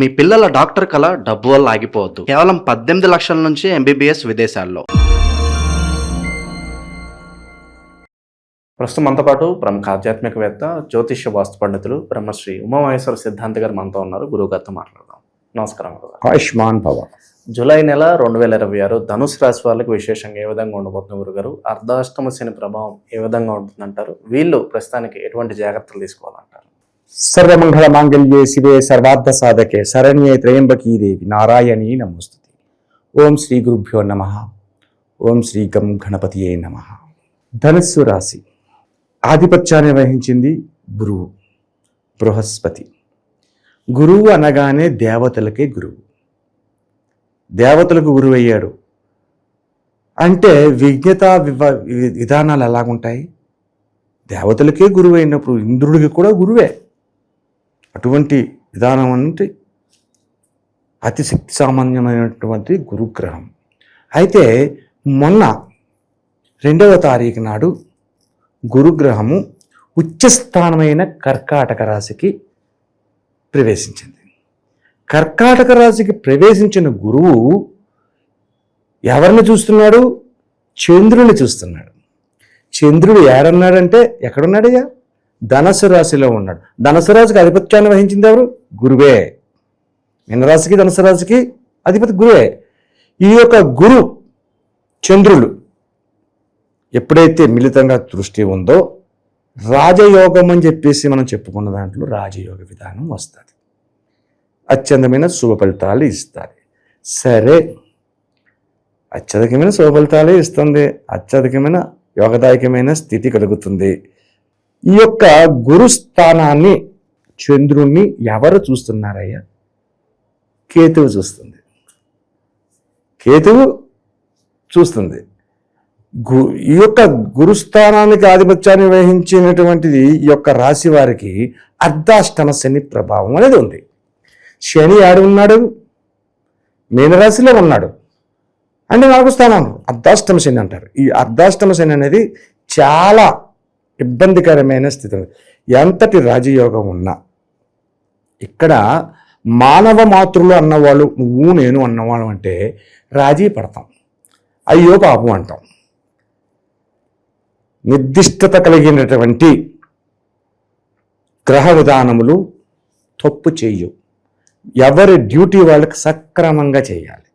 మీ పిల్లల డాక్టర్ కళ డబ్బు వల్ల ఆగిపోవద్దు. కేవలం 18 లక్షల నుంచి ఎంబీబీఎస్ విదేశాల్లో. ప్రస్తుతం మనతో పాటు ప్రముఖ ఆధ్యాత్మికవేత్త, జ్యోతిష్య వాస్తు పండితులు బ్రహ్మశ్రీ ఉమామహేశ్వర సిద్ధాంతి గారు మనతో ఉన్నారు. గురువు గారితో మాట్లాడదాం. నమస్కారం గురుగారు. ఆయుష్మాన్ భవ. జూలై నెల 2026 ధనుసు రాశి వాళ్ళకి విశేషంగా ఏ విధంగా ఉండబోతుంది గురుగారు? అర్ధాష్టమ శని ప్రభావం ఏ విధంగా ఉంటుందంటారు? వీళ్ళు ప్రస్తుతానికి ఎటువంటి జాగ్రత్తలు తీసుకోవాలంటారు? సర్వమంగళ మాంగళ్యే శివే సర్వార్థ సాధకే శరణ్యే త్రయంబకీ దేవి నారాయణీ నమోస్తుతే. ఓం శ్రీ గురుభ్యో నమః. ఓం శ్రీ గం గణపతియే నమః. ధనుస్సు రాశి ఆధిపత్యాన్ని వహించింది గురువు, బృహస్పతి. గురువు అనగానే దేవతలకే గురువు, దేవతలకు గురువు అయ్యాడు అంటే విజ్ఞతా విధానాలు ఎలాగుంటాయి? దేవతలకే గురువు అయినప్పుడు ఇంద్రుడికి కూడా గురువే. అటువంటి విధానం అంటే అతి శక్తి సామాన్యమైనటువంటి గురుగ్రహం. అయితే మొన్న 2వ తారీఖు నాడు గురుగ్రహము ఉచ్చస్థానమైన కర్కాటక రాశికి ప్రవేశించింది. కర్కాటక రాశికి ప్రవేశించిన గురువు ఎవరిని చూస్తున్నాడు? చంద్రుని చూస్తున్నాడు. చంద్రుడు ఏడన్నాడంటే ఎక్కడున్నాడయ్యా? ధనస్సు రాశిలో ఉన్నాడు. ధనస్సు రాశికి ఆధిపత్యాన్ని వహించింది ఎవరు? గురువే. మీనరాశికి ధనుసు రాశికి అధిపతి గురువే. ఈ యొక్క గురు చంద్రులు ఎప్పుడైతే మిళితంగా దృష్టి ఉందో రాజయోగం అని చెప్పేసి మనం చెప్పుకున్న దాంట్లో రాజయోగ విధానం వస్తుంది. అత్యంతమైన శుభ ఫలితాలు ఇస్తుంది. సరే, అత్యధికమైన శుభ ఫలితాలే ఇస్తుంది, అత్యధికమైన యోగదాయకమైన స్థితి కలుగుతుంది. ఈ యొక్క గురుస్థానాన్ని చంద్రుణ్ణి ఎవరు చూస్తున్నారయ్యా? కేతువు చూస్తుంది. కేతువు చూస్తుంది. ఈ యొక్క గురుస్థానానికి ఆధిపత్యాన్ని వహించినటువంటిది ఈ యొక్క రాశి వారికి అర్ధాష్టమ శని ప్రభావం అనేది ఉంది. శని ఆడు ఉన్నాడు, మీనరాశిలో ఉన్నాడు అంటే 4వ స్థానంలో అర్ధాష్టమ శని అంటారు. ఈ అర్ధాష్టమ శని అనేది చాలా ఇబ్బందికరమైన స్థితి. ఎంతటి రాజయోగం ఉన్నా ఇక్కడ మానవ మాతృలు అన్నవాళ్ళు, నువ్వు నేను అన్నవాళ్ళు అంటే రాజీ పడతాం, అయ్యో పాపం అంటాం. నిర్దిష్టత కలిగినటువంటి గ్రహ విధానములు తప్పు చేయు. ఎవరి డ్యూటీ వాళ్ళకి సక్రమంగా చేయాలి.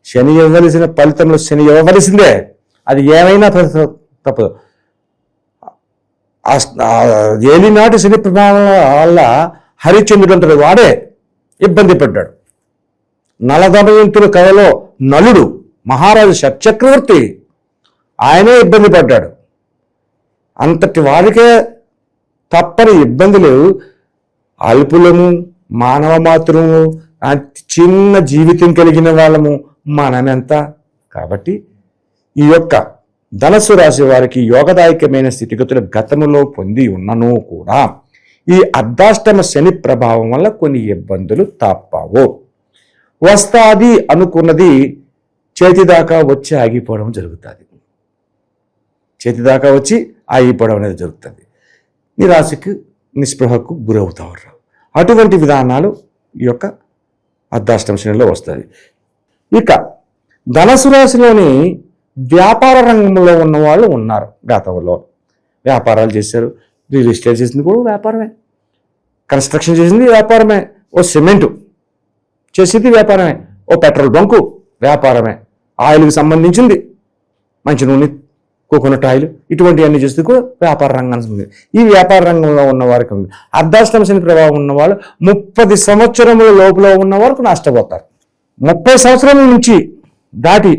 శని ఇవ్వవలసిన ఫలితంలో శని ఇవ్వవలసిందే, అది ఏమైనా తప్పదు. ఏలినాటి శని ప్రభావం వల్ల హరిశ్చంద్రుడు అంటారు, వాడే ఇబ్బంది పడ్డాడు. నలదమయంతుల కథలో నలుడు మహారాజు చక్రవర్తి ఆయనే ఇబ్బంది పడ్డాడు. అంతటి వారికే తప్పని ఇబ్బందులు అల్పులము, మానవ మాతృము, చిన్న జీవితం కలిగిన వాళ్ళము మనమెంత. కాబట్టి ఈ యొక్క ధనస్సు రాశి వారికి యోగదాయకమైన స్థితిగతులు గతములో పొంది ఉన్నను కూడా ఈ అర్ధాష్టమ శని ప్రభావం వల్ల కొన్ని ఇబ్బందులు తప్పవు. వస్తాది అనుకున్నది చేతిదాకా వచ్చి ఆగిపోవడం జరుగుతుంది. చేతిదాకా వచ్చి ఆగిపోవడం అనేది జరుగుతుంది. నిరాశకు, నిస్పృహకు గురవుతారు. అటువంటి విధానాలు ఈ యొక్క అర్ధాష్టమ శనిలో వస్తాయి. ఇక ధనుసు రాశిలోని వ్యాపార రంగంలో ఉన్న వాళ్ళు ఉన్నారు. గతంలో వ్యాపారాలు చేశారు. రియల్ ఎస్టేట్ చేసింది కూడా వ్యాపారమే, కన్స్ట్రక్షన్ చేసింది వ్యాపారమే, ఓ సిమెంటు చేసింది వ్యాపారమే, ఓ పెట్రోల్ బంకు వ్యాపారమే, ఆయిల్కి సంబంధించింది మంచి నూనె, కోకోనట్ ఆయిల్, ఇటువంటివన్నీ చేస్తే కూడా వ్యాపార రంగానికి ఉంది. ఈ వ్యాపార రంగంలో ఉన్న వారికి ఉంది. అర్ధాష్టమ శని ప్రభావం ఉన్నవాళ్ళు 30 సంవత్సరముల లోపల ఉన్న వరకు నష్టపోతారు. 30 సంవత్సరాల నుంచి దాటి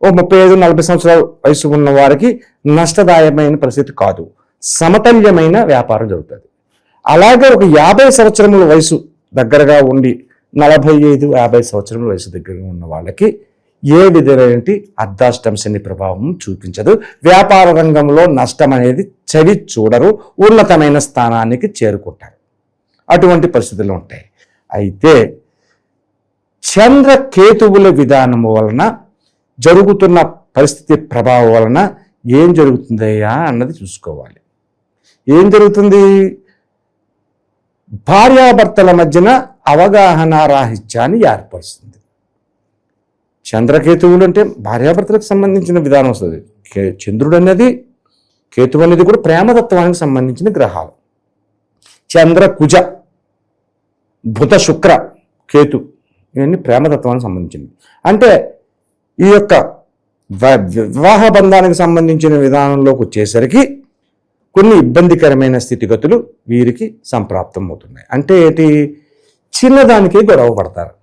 ఓ 35-40 సంవత్సరాల వయసు ఉన్న వారికి నష్టదాయమైన పరిస్థితి కాదు, సమతుల్యమైన వ్యాపారం జరుగుతుంది. అలాగే ఒక 50 సంవత్సరముల వయసు దగ్గరగా ఉండి 45-50 సంవత్సరముల వయసు దగ్గరగా ఉన్న వాళ్ళకి ఏ విధమైన అర్ధాష్టమ శని ప్రభావం చూపించదు. వ్యాపార రంగంలో నష్టం అనేది చవి చూడరు, ఉన్నతమైన స్థానానికి చేరుకుంటారు. అటువంటి పరిస్థితులు ఉంటాయి. అయితే చంద్ర కేతువుల విధానము వలన జరుగుతున్న పరిస్థితి ప్రభావం వలన ఏం జరుగుతుందయ్యా అన్నది చూసుకోవాలి. ఏం జరుగుతుంది? భార్యాభర్తల మధ్యన అవగాహన రాహిత్యాన్ని ఏర్పరుస్తుంది. చంద్రకేతువులు అంటే భార్యాభర్తలకు సంబంధించిన విధానం వస్తుంది. చంద్రుడు అనేది కేతువు అనేది కూడా ప్రేమతత్వానికి సంబంధించిన గ్రహాలు. చంద్ర కుజ బుధ శుక్ర కేతు ఇవన్నీ ప్రేమతత్వానికి సంబంధించినవి. అంటే ఈ యొక్క వివాహ బంధానికి సంబంధించిన విధానంలోకి వచ్చేసరికి కొన్ని ఇబ్బందికరమైన స్థితిగతులు వీరికి సంప్రాప్తం అవుతున్నాయి. అంటే ఏంటి, చిన్నదానికి గొడవ పడతారు.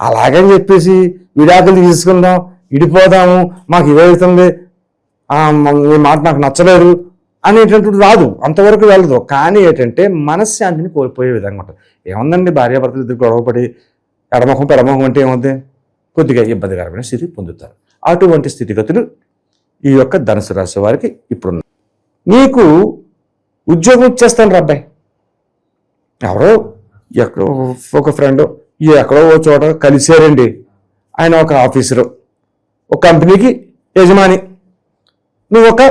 అలాగని చెప్పేసి విడాకులు తీసుకుందాం, విడిపోదాము, మాకు ఇదవుతుంది, ఈ మాట నాకు నచ్చలేదు అనేటటువంటి రాదు, అంతవరకు వెళ్ళదు. కానీ ఏంటంటే మనశ్శాంతిని కోల్పోయే విధంగా ఉంటుంది. ఏముందండి, భార్యాభర్తలు ఇద్దరు గొడవపడి ఎడమొహం పెడమొహం అంటే ఏముంది, కొద్దిగా ఇబ్బందికరమైన స్థితి పొందుతారు. అటువంటి స్థితిగతులు ఈ యొక్క ధనుసు రాశి వారికి ఇప్పుడు నీకు ఉద్యోగం ఇచ్చేస్తాను అబ్బాయి, ఎవరో ఎక్కడో ఒక ఫ్రెండ్ ఎక్కడో ఓ చోట కలిసారండి, ఆయన ఒక ఆఫీసరు, ఒక కంపెనీకి యజమాని, నువ్వు ఒక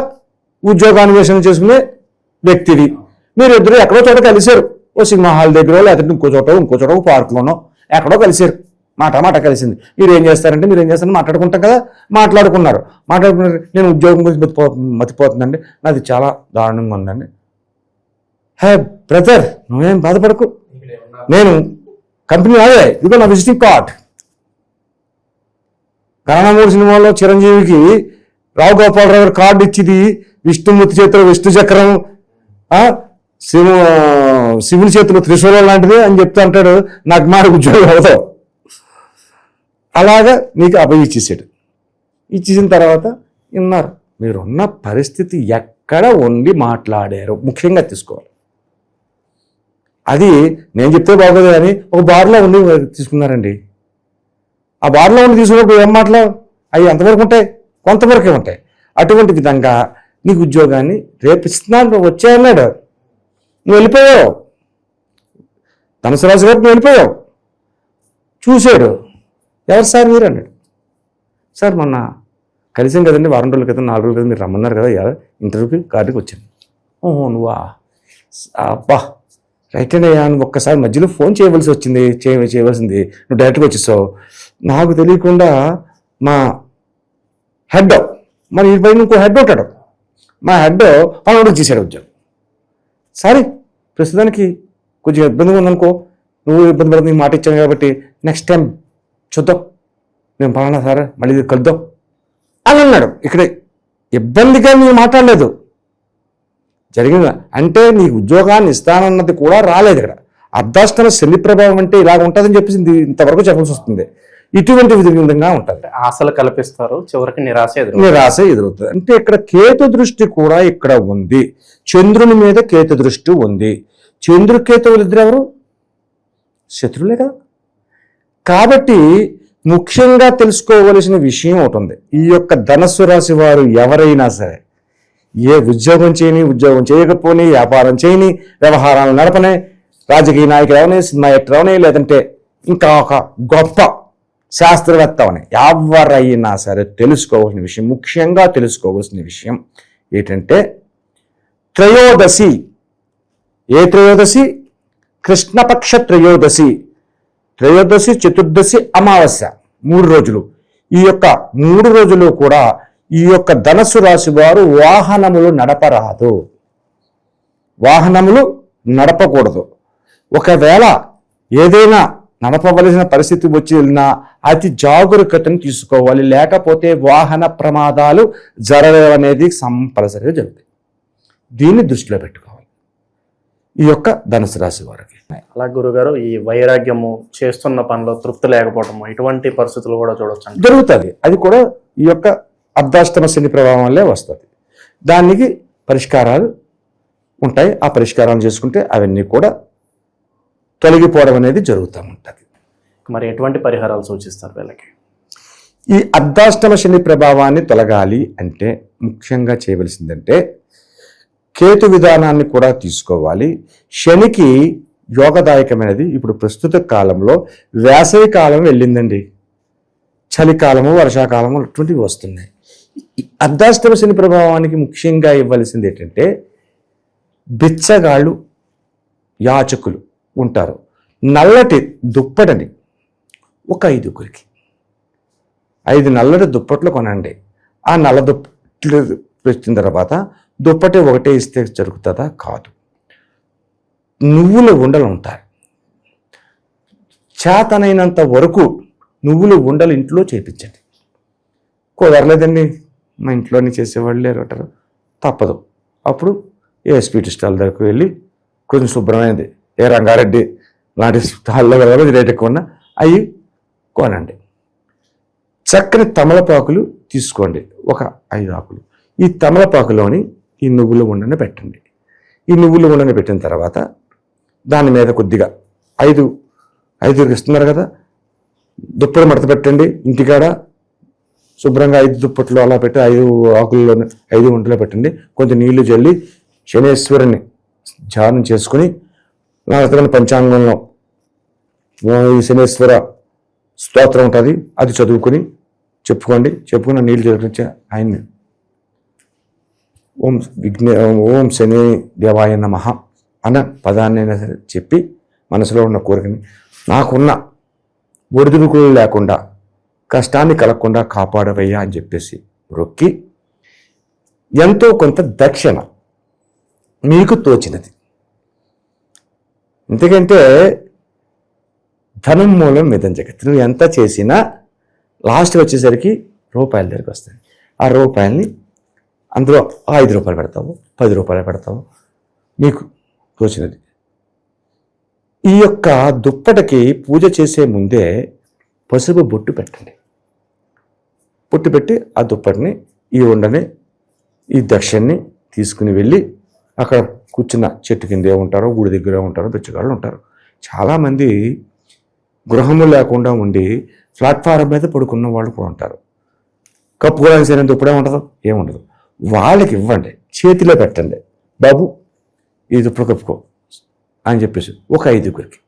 ఉద్యోగాన్వేషణ చేసుకునే వ్యక్తివి, మీరిద్దరు ఎక్కడో చోట కలిశారు, ఓ సినిమా హాల్ దగ్గర లేకపోతే ఇంకో చోట ఒక పార్కులోనో ఎక్కడో కలిశారు, మాట కలిసింది. మీరు ఏం చేస్తారంటే మాట్లాడుకుంటాం కదా, మాట్లాడుకున్నారు. నేను ఉద్యోగం గురించి మతిపోతుందండి, నాది చాలా దారుణంగా ఉందండి. హే బ్రదర్, నువ్వేం బాధపడకు, నేను కంపెనీ అదే ఇదిగో నా విజిటింగ్ కార్డ్. కరణమూడు సినిమాలో చిరంజీవికి రావు గోపాలరావు గారు కార్డు ఇచ్చింది విష్ణుమూర్తి చేతిలో విష్ణు చక్రం, శివుని చేతిలో త్రిశూలం లాంటిది అని చెప్తా అంటాడు, నాకు మాట ఉద్యోగం అవుతావు. అలాగా నీకు అభయం ఇచ్చేసాడు. ఇచ్చేసిన తర్వాత విన్నారు, మీరున్న పరిస్థితి ఎక్కడ ఉండి మాట్లాడారు ముఖ్యంగా తీసుకోవాలి. అది నేను చెప్తే బాగోదు కానీ ఒక బార్లో ఉండి తీసుకున్నారండి. ఆ బార్లో ఉండి తీసుకున్నప్పుడు ఏం మాటలు అవి ఎంతవరకు ఉంటాయి, కొంతవరకే ఉంటాయి. అటువంటి విధంగా నీకు ఉద్యోగాన్ని రేపు ఇస్తున్నాను వచ్చాయన్నాడు, నువ్వు వెళ్ళిపోయావు. ధనుసు రాశి గారికి నువ్వు వెళ్ళిపోయావు. చూశాడు, ఎవరు సార్ మీరు అన్నాడు. సార్ మొన్న కలిసాం కదండి, వారం రోజుల క్రితం 4 రోజుల క్రితం మీరు రమ్మన్నారు కదా ఇంటర్వ్యూకి, కార్డుకి వచ్చాను. ఓహో నువ్వా, అబ్బా రైట్ అండి అయ్యా, నువ్వు ఒక్కసారి మధ్యలో ఫోన్ చేయవలసింది నువ్వు డైరెక్ట్గా వచ్చేసావు. నాకు తెలియకుండా మా హెడ్, మరి ఈ పైన ఇంకో హెడ్ ఉంటాడు, మా హెడ్ పనులు చేశాడు ఉద్యోగం. సారీ ప్రస్తుతానికి కొంచెం ఇబ్బందిగా ఉందనుకో, నువ్వు ఇబ్బంది పడుతుంది మాట ఇచ్చాను కాబట్టి నెక్స్ట్ టైం చూద్దాం, నేను పలానా సార్ మళ్ళీ కలుద్దాం అని అన్నాడు. ఇక్కడ ఇబ్బందిగా నేను మాట్లాడలేదు, జరిగింది అంటే నీకు ఉద్యోగాన్ని ఇస్తానన్నది కూడా రాలేదు. ఇక్కడ అర్ధాష్టమ శని ప్రభావం అంటే ఇలాగ ఉంటుందని చెప్పేసి ఇంతవరకు చెప్పాల్సి వస్తుంది. ఇటువంటి విధంగా ఉంటుంది, ఆశలు కల్పిస్తారు, చివరికి నిరాశ ఎదురవుతుంది. అంటే ఇక్కడ కేతు దృష్టి కూడా ఇక్కడ ఉంది, చంద్రుని మీద కేతు దృష్టి ఉంది. కేతువులు ఇద్దరు ఎవరు, శత్రువులే కదా. కాబట్టి ముఖ్యంగా తెలుసుకోవలసిన విషయం ఒకటి ఉంది. ఈ యొక్క ధనస్సు రాశి వారు ఎవరైనా సరే, ఏ ఉద్యోగం చేయని, ఉద్యోగం చేయకపోని, వ్యాపారం చేయని, వ్యవహారాలు నడపనే, రాజకీయ నాయకులు అవని, సినిమా యాక్టర్ అవని, లేదంటే ఇంకా ఒక గొప్ప శాస్త్రవేత్త అవని, ఎవరైనా సరే తెలుసుకోవాల్సిన విషయం, ముఖ్యంగా తెలుసుకోవాల్సిన విషయం ఏంటంటే త్రయోదశి. ఏ త్రయోదశి? కృష్ణపక్ష త్రయోదశి, చతుర్దశి, అమావాస్య, 3 రోజులు. ఈ యొక్క 3 రోజులు కూడా ఈ యొక్క ధనస్సు రాశి వారు వాహనములు నడపరాదు, వాహనములు నడపకూడదు. ఒకవేళ ఏదైనా నడపవలసిన పరిస్థితి వచ్చి వెళ్ళినా అతి జాగరూకతను తీసుకోవాలి, లేకపోతే వాహన ప్రమాదాలు జరగడం అనేది కంపల్సరిగా జరుగుతాయి. దీన్ని దృష్టిలో పెట్టుకోవాలి ఈ యొక్క ధనుసు రాశి వారికి. అలా గురుగారు, ఈ వైరాగ్యము, చేస్తున్న పనిలో తృప్తి లేకపోవడము, ఇటువంటి పరిస్థితులు కూడా చూడొచ్చు, జరుగుతుంది. అది కూడా ఈ యొక్క అర్ధాష్టమ శని ప్రభావం వల్లే వస్తుంది. దానికి పరిష్కారాలు ఉంటాయి, ఆ పరిష్కారాలు చేసుకుంటే అవన్నీ కూడా తొలగిపోవడం అనేది జరుగుతూ ఉంటుంది. మరి ఎటువంటి పరిహారాలు సూచిస్తారు వీళ్ళకి? ఈ అర్ధాష్టమ శని ప్రభావాన్ని తొలగాలి అంటే ముఖ్యంగా చేయవలసిందంటే కేతు విధానాన్ని కూడా తీసుకోవాలి. శనికి యోగదాయకమైనది ఇప్పుడు ప్రస్తుత కాలంలో వేసవి కాలం వెళ్ళిందండి, చలికాలము, వర్షాకాలము అటువంటివి వస్తున్నాయి. అర్ధాష్టమ శని ప్రభావానికి ముఖ్యంగా ఇవ్వాల్సింది ఏంటంటే బిచ్చగాళ్ళు, యాచకులు ఉంటారు, నల్లటి దుప్పటిని ఒక 5గురికి 5 నల్లటి దుప్పట్లు కొనండి. ఆ నల్ల దుప్పట్లు వచ్చిన తర్వాత దుప్పటి ఒకటే ఇస్తే జరుగుతుందా? కాదు. నువ్వుల ఉండలు ఉంటాయి. చేతనైనంత వరకు నువ్వుల ఉండలు ఇంట్లో చేపించండి. కుదరలేదండి, మా ఇంట్లోనే చేసేవాళ్ళు లేరు అంటారు, తప్పదు. అప్పుడు ఏ స్వీట్ స్టాల్ దగ్గరకు వెళ్ళి కొంచెం శుభ్రమైనది, ఏ రంగారెడ్డి లాంటి స్టాల్లో వెళ్ళి రేట్ ఎక్కువ ఉన్నా అవి కొనండి. చక్కని తమలపాకులు తీసుకోండి, ఒక 5 ఆకులు. ఈ తమలపాకులోని ఈ నువ్వుల ఉండని పెట్టండి. ఈ నువ్వుల ఉండని పెట్టిన తర్వాత దాని మీద కొద్దిగా 5 ఇస్తున్నారు కదా, దుప్పటి మడత పెట్టండి. ఇంటికాడ శుభ్రంగా 5 దుప్పట్లు అలా పెట్టి 5 ఆకుల్లో 5 వంటలో పెట్టండి. కొంచెం నీళ్లు చల్లి శనేశ్వరుని ధ్యానం చేసుకుని నా పంచాంగంలో ఈ శనేశ్వర స్తోత్రం ఉంటుంది, అది చదువుకుని చెప్పుకుని నీళ్లు చదివించి ఆయన్ని ఓం శని దేవాయ నమః అన్న పదాన్నైనా సరే చెప్పి మనసులో ఉన్న కోరికని నాకున్న ఒడిదుడుకులు లేకుండా కష్టాన్ని కలగకుండా కాపాడవయ్యా అని చెప్పేసి రొక్కి ఎంతో కొంత దక్షిణ మీకు తోచినది. ఎందుకంటే ధనం మూలం మిదం జగత్. నువ్వు ఎంత చేసినా లాస్ట్ వచ్చేసరికి రూపాయల దగ్గరికి వస్తాయి. ఆ రూపాయల్ని అందులో 5 రూపాయలు పెడతావు, 10 రూపాయలు పెడతావు, నీకు తోచినది. ఈ యొక్క దుప్పటికి పూజ చేసే ముందే పసుపు బొట్టు పెట్టండి. బొట్టు పెట్టి ఆ దుప్పటిని ఈ ఉండని ఈ దక్షిణని తీసుకుని వెళ్ళి అక్కడ కూర్చున్న చెట్టు కిందే ఉంటారో, గుడి దగ్గర ఉంటారో, బిచ్చగాళ్ళు ఉంటారు. చాలామంది గృహము లేకుండా ఉండి ప్లాట్ఫారం మీద పడుకున్న వాళ్ళు కూడా ఉంటారు. కప్పుకోవడానికి సరైన దుప్పడే ఉండదు, ఏముండదు. వాళ్ళకి ఇవ్వండి, చేతిలో పెట్టండి, బాబు ఈ దుప్పటి కప్పుకో అని చెప్పేసి ఒక 5గురికి.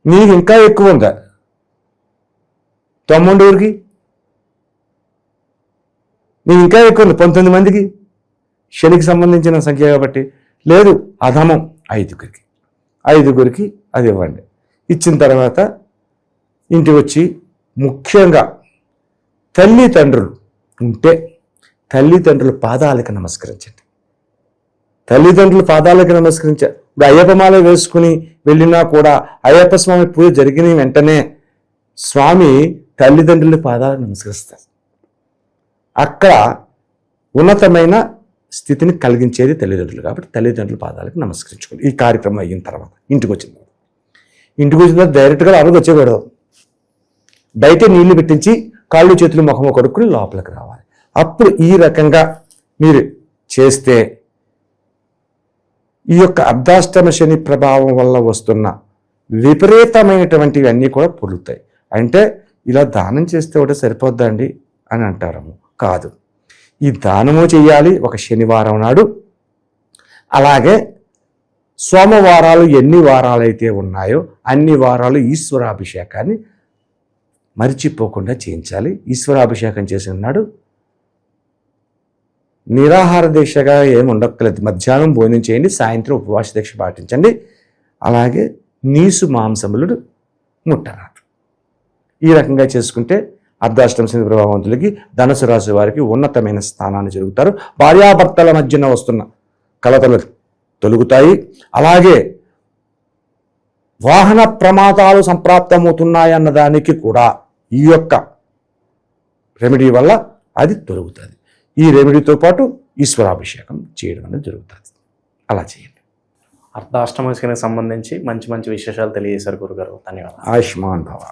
నీకు ఇంకా ఎక్కువ ఉందా 90ఊరికి, నీకు ఇంకా ఎక్కువ ఉంది 19 మందికి, శనికి సంబంధించిన సంఖ్య కాబట్టి. లేదు అధమం 5గురికి అది ఇవ్వండి. ఇచ్చిన తర్వాత ఇంటికి వచ్చి ముఖ్యంగా తల్లిదండ్రులు ఉంటే తల్లిదండ్రుల పాదాలకు నమస్కరించండి. తల్లిదండ్రుల పాదాలకు నమస్కరించారు. ఇప్పుడు అయ్యప్ప మాల వేసుకుని వెళ్ళినా కూడా అయ్యప్ప స్వామి పూజ జరిగిన వెంటనే స్వామి తల్లిదండ్రుల పాదాలకు నమస్కరిస్తారు. అక్కడ ఉన్నతమైన స్థితిని కలిగించేది తల్లిదండ్రులు కాబట్టి తల్లిదండ్రుల పాదాలకు నమస్కరించుకోండి. ఈ కార్యక్రమం అయిన తర్వాత ఇంటికి వచ్చిన తర్వాత డైరెక్ట్గా అరుగు వచ్చేకూడదు. బయట నీళ్లు పెట్టించి కాళ్ళు చేతులు ముఖము కడుక్కుని లోపలికి రావాలి. అప్పుడు ఈ రకంగా మీరు చేస్తే ఈ యొక్క అర్ధాష్టమ శని ప్రభావం వల్ల వస్తున్న విపరీతమైనటువంటివన్నీ కూడా పొలుతాయి. అంటే ఇలా దానం చేస్తే ఒకటే సరిపోద్దండి అని అంటారు. కాదు, ఈ దానము చేయాలి ఒక శనివారం నాడు. అలాగే సోమవారాలు ఎన్ని వారాలైతే ఉన్నాయో అన్ని వారాలు ఈశ్వరాభిషేకాన్ని మరిచిపోకుండా చేయించాలి. ఈశ్వరాభిషేకం చేసిన నాడు నిరాహార దీక్షగా ఏమి ఉండక్కలేదు. మధ్యాహ్నం భోజనం చేయండి, సాయంత్రం ఉపవాస దీక్ష పాటించండి. అలాగే నీసు మాంసములను ముట్టరాదు. ఈ రకంగా చేసుకుంటే అర్ధాష్టమ శని ప్రభావంతులకి ధనుసు రాశి వారికి ఉన్నతమైన స్థానాన్ని జరుగుతారు. భార్యాభర్తల మధ్యన వస్తున్న కలతలు తొలుగుతాయి. అలాగే వాహన ప్రమాదాలు సంప్రాప్తమవుతున్నాయన్న దానికి కూడా ఈ యొక్క రెమెడీ వల్ల అది తొలుగుతుంది. ఈ రెమెడీతో పాటు ఈశ్వరాభిషేకం చేయడం అనేది జరుగుతుంది. అలా చేయండి. అర్ధాష్టమ శనికి సంబంధించి మంచి మంచి విశేషాలు తెలియజేశారు గురుగారు. ధన్యవాదాలు. ఆయుష్మాన్ భవ.